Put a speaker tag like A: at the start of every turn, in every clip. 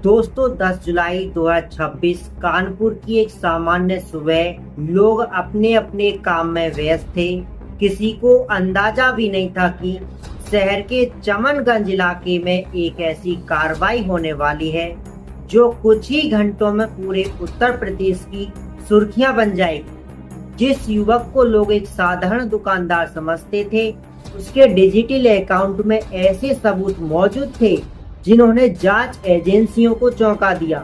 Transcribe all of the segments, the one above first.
A: दोस्तों 10 जुलाई 2026 कानपुर की एक सामान्य सुबह लोग अपने अपने काम में व्यस्त थे। किसी को अंदाजा भी नहीं था कि शहर के चमनगंज इलाके में एक ऐसी कार्रवाई होने वाली है जो कुछ ही घंटों में पूरे उत्तर प्रदेश की सुर्खियां बन जाएगी। जिस युवक को लोग एक साधारण दुकानदार समझते थे, उसके डिजिटल अकाउंट में ऐसे सबूत मौजूद थे जिन्होंने जांच एजेंसियों को चौंका दिया।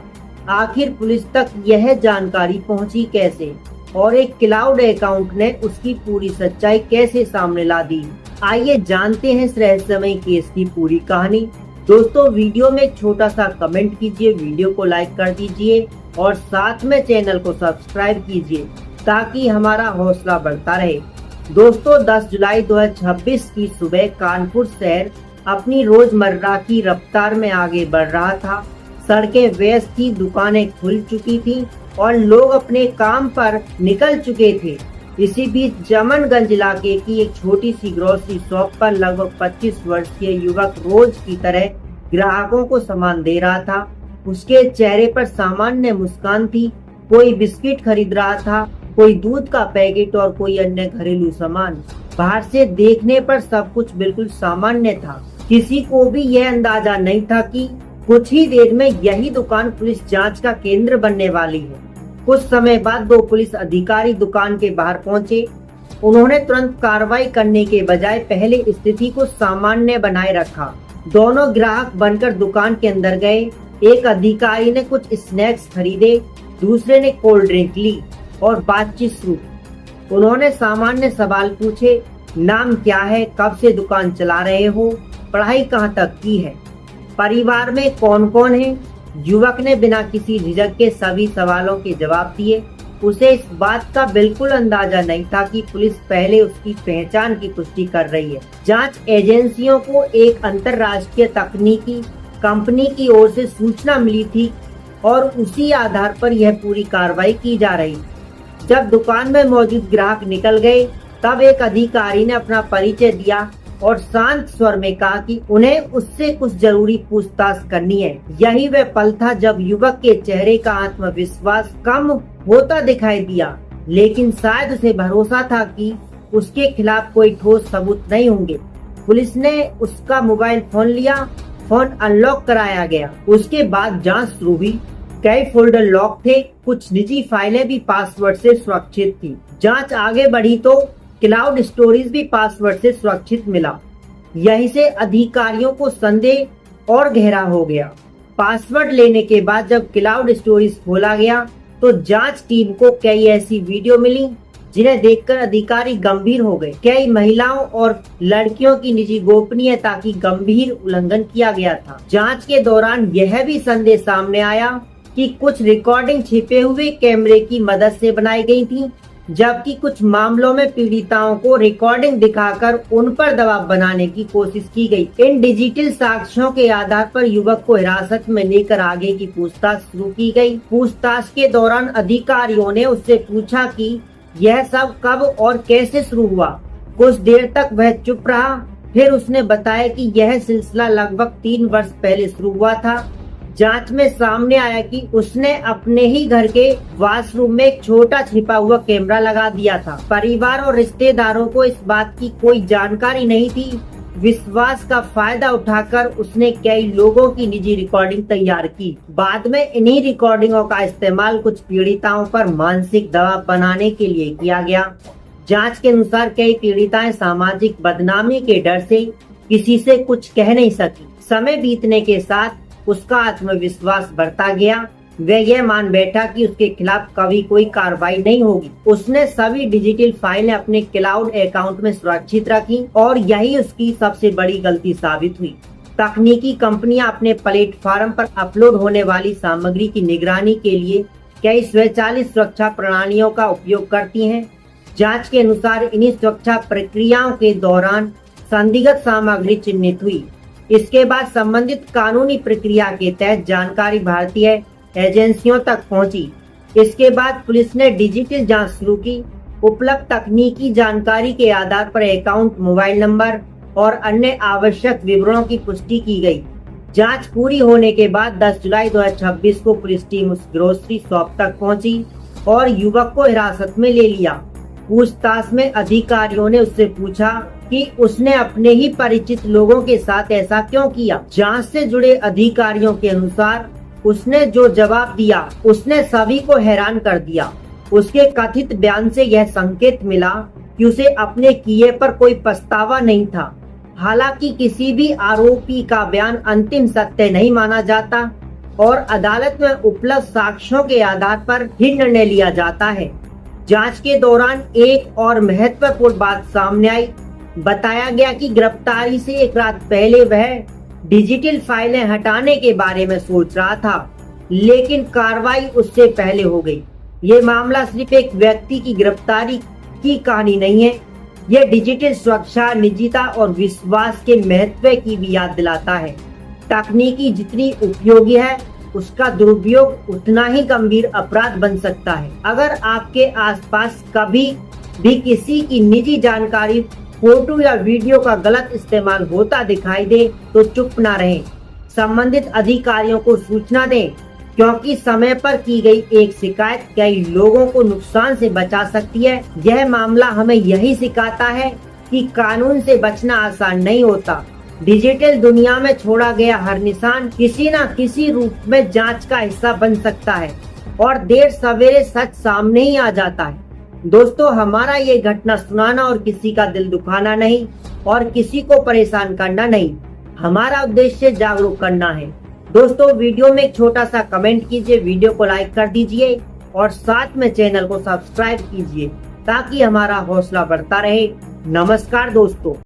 A: आखिर पुलिस तक यह जानकारी पहुंची कैसे और एक क्लाउड अकाउंट ने उसकी पूरी सच्चाई कैसे सामने ला दी? आइए जानते हैं इस रहस्यमय केस की पूरी कहानी। दोस्तों, वीडियो में एक छोटा सा कमेंट कीजिए, वीडियो को लाइक कर दीजिए और साथ में चैनल को सब्सक्राइब कीजिए ताकि हमारा हौसला बढ़ता रहे। दोस्तों, 10 जुलाई 2026 की सुबह कानपुर शहर अपनी रोजमर्रा की रफ्तार में आगे बढ़ रहा था। सड़कें व्यस्त थी, दुकानें खुल चुकी थी और लोग अपने काम पर निकल चुके थे। इसी बीच चमनगंज इलाके की एक छोटी सी ग्रोसरी शॉप पर लगभग 25 वर्षीय युवक रोज की तरह ग्राहकों को सामान दे रहा था। उसके चेहरे पर सामान्य मुस्कान थी। कोई बिस्किट खरीद रहा था, कोई दूध का पैकेट और कोई अन्य घरेलू सामान। बाहर से देखने पर सब कुछ बिल्कुल सामान्य था। किसी को भी यह अंदाजा नहीं था कि कुछ ही देर में यही दुकान पुलिस जांच का केंद्र बनने वाली है। कुछ समय बाद 2 पुलिस अधिकारी दुकान के बाहर पहुंचे। उन्होंने तुरंत कार्रवाई करने के बजाय पहले स्थिति को सामान्य बनाए रखा। दोनों ग्राहक बनकर दुकान के अंदर गए। एक अधिकारी ने कुछ स्नैक्स खरीदे, दूसरे ने कोल्ड ड्रिंक ली और बातचीत शुरू। उन्होंने सामान्य सवाल पूछे, नाम क्या है, कब से दुकान चला रहे हो, पढ़ाई कहाँ तक की है, परिवार में कौन कौन है? युवक ने बिना किसी झिझक के सभी सवालों के जवाब दिए। उसे इस बात का बिल्कुल अंदाजा नहीं था कि पुलिस पहले उसकी पहचान की पुष्टि कर रही है। जांच एजेंसियों को एक अंतर्राष्ट्रीय तकनीकी कंपनी की ओर से सूचना मिली थी और उसी आधार पर यह पूरी कार्रवाई की जा रही। जब दुकान में मौजूद ग्राहक निकल गए, तब एक अधिकारी ने अपना परिचय दिया और शांत स्वर में कहा कि उन्हें उससे कुछ जरूरी पूछताछ करनी है। यही वह पल था जब युवक के चेहरे का आत्मविश्वास कम होता दिखाई दिया, लेकिन शायद उसे भरोसा था कि उसके खिलाफ कोई ठोस सबूत नहीं होंगे। पुलिस ने उसका मोबाइल फोन लिया, फोन अनलॉक कराया गया। उसके बाद जांच शुरू हुई। कई फोल्डर लॉक थे, कुछ निजी फाइलें भी पासवर्ड से सुरक्षित थी। जांच आगे बढ़ी तो क्लाउड स्टोरेज भी पासवर्ड से सुरक्षित मिला। यहीं से अधिकारियों को संदेह और गहरा हो गया। पासवर्ड लेने के बाद जब क्लाउड स्टोरेज खोला गया तो जांच टीम को कई ऐसी वीडियो मिली जिन्हें देखकर अधिकारी गंभीर हो गए। कई महिलाओं और लड़कियों की निजी गोपनीयता की गंभीर उल्लंघन किया गया था। जांच के दौरान यह भी संदेह सामने आया कि कुछ रिकॉर्डिंग छिपे हुए कैमरे की मदद से बनाई गई थी, जबकि कुछ मामलों में पीड़िताओं को रिकॉर्डिंग दिखाकर उन पर दबाव बनाने की कोशिश की गई। इन डिजिटल साक्ष्यों के आधार पर युवक को हिरासत में लेकर आगे की पूछताछ शुरू की गई। पूछताछ के दौरान अधिकारियों ने उससे पूछा कि यह सब कब और कैसे शुरू हुआ। कुछ देर तक वह चुप रहा, फिर उसने बताया कि यह सिलसिला लगभग 3 वर्ष पहले शुरू हुआ था। जांच में सामने आया कि उसने अपने ही घर के वॉशरूम में एक छोटा छिपा हुआ कैमरा लगा दिया था। परिवार और रिश्तेदारों को इस बात की कोई जानकारी नहीं थी। विश्वास का फायदा उठाकर उसने कई लोगों की निजी रिकॉर्डिंग तैयार की। बाद में इन्हीं रिकॉर्डिंगों का इस्तेमाल कुछ पीड़िताओं पर मानसिक दबाव बनाने के लिए किया गया। जांच के अनुसार कई पीड़िताएं सामाजिक बदनामी के डर से किसी से कुछ कह नहीं सकी। समय बीतने के साथ उसका आत्मविश्वास बढ़ता गया। वह यह मान बैठा कि उसके खिलाफ कभी कोई कार्रवाई नहीं होगी। उसने सभी डिजिटल फाइलें अपने क्लाउड अकाउंट में सुरक्षित रखी और यही उसकी सबसे बड़ी गलती साबित हुई। तकनीकी कंपनियां अपने प्लेटफॉर्म पर अपलोड होने वाली सामग्री की निगरानी के लिए कई स्वचालित सुरक्षा प्रणालियों का उपयोग करती हैं। जांच के अनुसार इन्हीं सुरक्षा प्रक्रियाओं के दौरान संदिग्ध सामग्री चिन्हित हुई। इसके बाद संबंधित कानूनी प्रक्रिया के तहत जानकारी भारतीय एजेंसियों तक पहुंची। इसके बाद पुलिस ने डिजिटल जांच शुरू की। उपलब्ध तकनीकी जानकारी के आधार पर अकाउंट, मोबाइल नंबर और अन्य आवश्यक विवरणों की पुष्टि की गई। जांच पूरी होने के बाद 10 जुलाई 2026 को पुलिस टीम उस ग्रोसरी शॉप तक पहुंची और युवक को हिरासत में ले लिया। पूछताछ में अधिकारियों ने उससे पूछा कि उसने अपने ही परिचित लोगों के साथ ऐसा क्यों किया। जांच से जुड़े अधिकारियों के अनुसार उसने जो जवाब दिया उसने सभी को हैरान कर दिया। उसके कथित बयान से यह संकेत मिला कि उसे अपने किए पर कोई पछतावा नहीं था। हालांकि किसी भी आरोपी का बयान अंतिम सत्य नहीं माना जाता और अदालत में उपलब्ध साक्ष्यों के आधार पर ही निर्णय लिया जाता है। जांच के दौरान एक और महत्वपूर्ण बात सामने आई। बताया गया कि गिरफ्तारी से एक रात पहले वह डिजिटल फाइलें हटाने के बारे में सोच रहा था, लेकिन कार्रवाई उससे पहले हो गई। ये मामला सिर्फ एक व्यक्ति की गिरफ्तारी की कहानी नहीं है, यह डिजिटल सुरक्षा, निजता और विश्वास के महत्व की भी याद दिलाता है। तकनीकी जितनी उपयोगी है, उसका दुरुपयोग उतना ही गंभीर अपराध बन सकता है। अगर आपके आसपास कभी भी किसी की निजी जानकारी, फोटो या वीडियो का गलत इस्तेमाल होता दिखाई दे तो चुप न रहें, संबंधित अधिकारियों को सूचना दें, क्योंकि समय पर की गई एक शिकायत कई लोगों को नुकसान से बचा सकती है। यह मामला हमें यही सिखाता है कि कानून से बचना आसान नहीं होता। डिजिटल दुनिया में छोड़ा गया हर निशान किसी न किसी रूप में जांच का हिस्सा बन सकता है और देर सवेरे सच सामने ही आ जाता है। दोस्तों, हमारा ये घटना सुनाना और किसी का दिल दुखाना नहीं और किसी को परेशान करना नहीं, हमारा उद्देश्य जागरूक करना है। दोस्तों, वीडियो में एक छोटा सा कमेंट कीजिए, वीडियो को लाइक कर दीजिए और साथ में चैनल को सब्सक्राइब कीजिए ताकि हमारा हौसला बढ़ता रहे। नमस्कार दोस्तों।